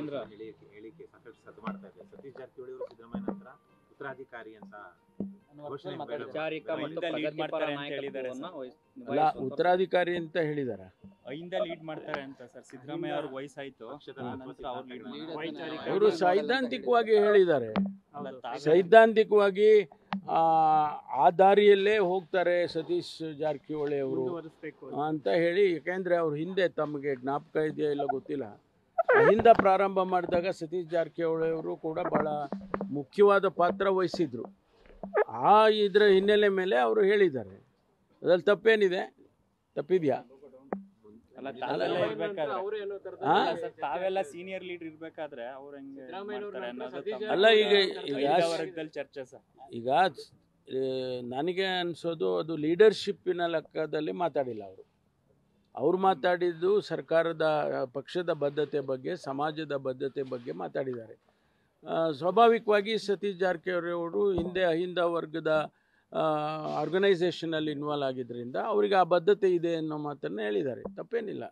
ಕೇಂದ್ರ ಹೇಳಿಕೆ ಸಾಕಷ್ಟು ಸದ್ದು ಮಾಡ್ತಾ ಇದೆ. ಸತೀಶ್ ಜಾರಕಿಹೊಳಿ ಅವರು ಸಿದ್ದರಾಮಯ್ಯ ನಂತರ ಉತ್ತರಾಧಿಕಾರಿ ಅಂತ ಅಲ್ಲ, ಉತ್ತರಾಧಿಕಾರಿ ಅಂತ ಹೇಳಿದಾರ. ಐಂದ ಲೀಡ್ ಮಾಡ್ತಾರೆ ಅಂತ ಸರ್. ಸಿದ್ದರಾಮಯ್ಯ ಅವ್ರ ವಯಸ್ಸಾಯ್ತು, ಅವರು ಸೈದ್ಧಾಂತಿಕವಾಗಿ ಹೇಳಿದ್ದಾರೆ. ಸೈದ್ಧಾಂತಿಕವಾಗಿ ಆ ದಾರಿಯಲ್ಲೇ ಹೋಗ್ತಾರೆ ಸತೀಶ್ ಜಾರಕಿಹೊಳಿ ಅವರು ಅಂತ ಹೇಳಿ. ಯಾಕೆಂದ್ರೆ ಅವ್ರ ಹಿಂದೆ ತಮಗೆ ಜ್ಞಾಪಕ ಇದೆಯಾ ಇಲ್ಲ ಗೊತ್ತಿಲ್ಲ, ಅಹಿಂದ ಪ್ರಾರಂಭ ಮಾಡಿದಾಗ ಸತೀಶ್ ಜಾರಕಿಹೊಳಿ ಅವರು ಕೂಡ ಬಹಳ ಮುಖ್ಯವಾದ ಪಾತ್ರ ವಹಿಸಿದ್ರು. ಆ ಇದರ ಹಿನ್ನೆಲೆ ಮೇಲೆ ಅವರು ಹೇಳಿದ್ದಾರೆ. ಅದ್ರಲ್ಲಿ ತಪ್ಪೇನಿದೆ? ತಪ್ಪಿದ್ಯಾ? ತಾವೆಲ್ಲ ಸೀನಿಯರ್ ಲೀಡರ್ ಇರ್ಬೇಕಾದ್ರೆ ಅವ್ರ ಅಲ್ಲ, ಈಗ ಚರ್ಚೆ ಸರ್. ಈಗ ನನಗೆ ಅನ್ಸೋದು ಅದು ಲೀಡರ್ಶಿಪ್ಪಿನ ಲೆಕ್ಕದಲ್ಲಿ ಮಾತಾಡಿಲ್ಲ ಅವರು. ಅವ್ರು ಮಾತಾಡಿದ್ದು ಸರ್ಕಾರದ ಪಕ್ಷದ ಬದ್ಧತೆ ಬಗ್ಗೆ, ಸಮಾಜದ ಬದ್ಧತೆ ಬಗ್ಗೆ ಮಾತಾಡಿದ್ದಾರೆ. ಸ್ವಾಭಾವಿಕವಾಗಿ ಸತೀಶ್ ಜಾರಕಿಹೊಳಿ ಅವರು ಹಿಂದೆ ಅಹಿಂದ ವರ್ಗದ ಆರ್ಗನೈಸೇಷನಲ್ಲಿ ಇನ್ವಾಲ್ವ್ ಆಗಿದ್ದರಿಂದ ಅವರಿಗೆ ಆ ಬದ್ಧತೆ ಇದೆ ಅನ್ನೋ ಮಾತನ್ನು ಹೇಳಿದ್ದಾರೆ. ತಪ್ಪೇನಿಲ್ಲ.